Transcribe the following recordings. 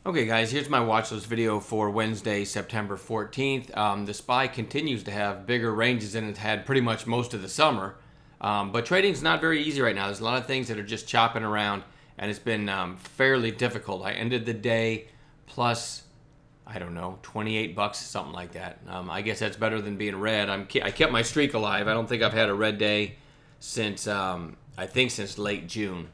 Okay guys, here's my watch list video for Wednesday, September 14th. The SPY continues to have bigger ranges than it's had pretty much most of the summer. But trading's not very easy right now. There's a lot of things that are just chopping around and it's been fairly difficult. I ended the day plus, I don't know, 28 bucks, something like that. I guess that's better than being red. I kept my streak alive. I don't think I've had a red day since, since late June.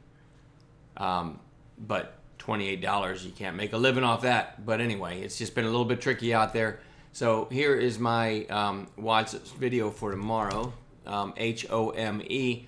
But $28, you can't make a living off that. But anyway, it's just been a little bit tricky out there. So here is my watch video for tomorrow, HOME.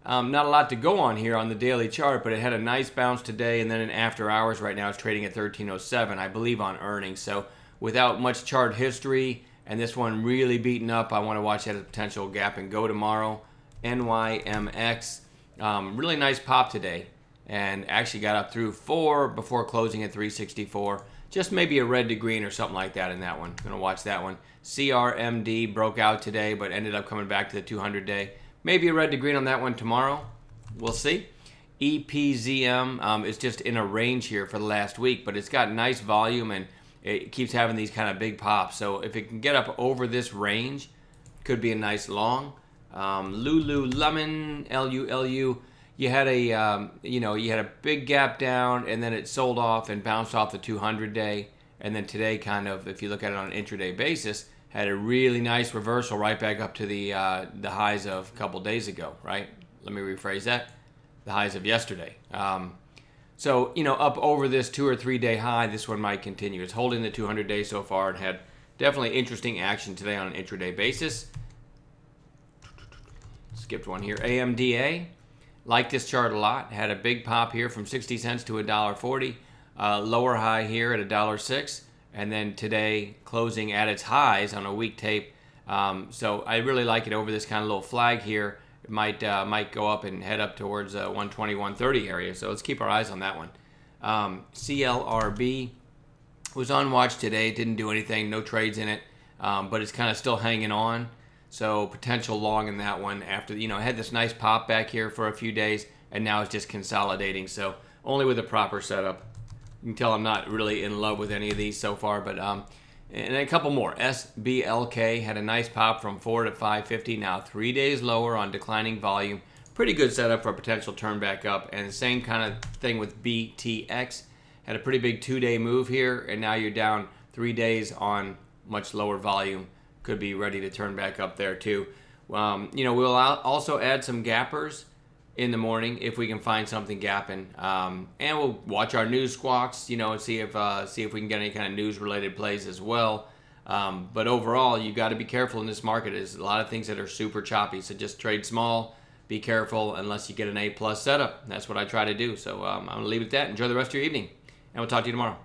Not a lot to go on here on the daily chart, but it had a nice bounce today, and then in after hours right now it's trading at 1307, I believe, on earnings. So without much chart history and this one really beaten up, I want to watch that as a potential gap and go tomorrow. NYMX, really nice pop today, and actually got up through 4 before closing at 364. Just maybe a red to green or something like that in that one. Gonna watch that one. CRMD broke out today, but ended up coming back to the 200-day. Maybe a red to green on that one tomorrow. We'll see. EPZM is just in a range here for the last week, but it's got nice volume and it keeps having these kind of big pops. So if it can get up over this range, could be a nice long. Lululemon, LULU. You had a big gap down, and then it sold off and bounced off the 200-day, and then today, kind of, if you look at it on an intraday basis, had a really nice reversal right back up to the highs of a couple days ago. Right? Let me rephrase that: the highs of yesterday. So up over this 2 or 3 day high, this one might continue. It's holding the 200-day so far and had definitely interesting action today on an intraday basis. Skipped one here. AMDA. Like this chart a lot. Had a big pop here from 60 cents to $1.40. Lower high here at $1.06. And then today closing at its highs on a week tape. So I really like it over this kind of little flag here. It might go up and head up towards 120, 130 area. So let's keep our eyes on that one. CLRB was on watch today. Didn't do anything. No trades in it. But it's kind of still hanging on. So potential long in that one after, it had this nice pop back here for a few days, and now it's just consolidating. So only with a proper setup. You can tell I'm not really in love with any of these so far, but and a couple more. SBLK had a nice pop from 4 to 550, now 3 days lower on declining volume. Pretty good setup for a potential turn back up, and the same kind of thing with BTX. Had a pretty big 2-day move here, and now you're down 3 days on much lower volume. Could be ready to turn back up there too. We'll also add some gappers in the morning if we can find something gapping, and we'll watch our news squawks. And see if we can get any kind of news related plays as well. But overall, you got to be careful in this market. There's a lot of things that are super choppy. So just trade small. Be careful unless you get an A+ setup. That's what I try to do. So I'm gonna leave it at that. Enjoy the rest of your evening, and we'll talk to you tomorrow.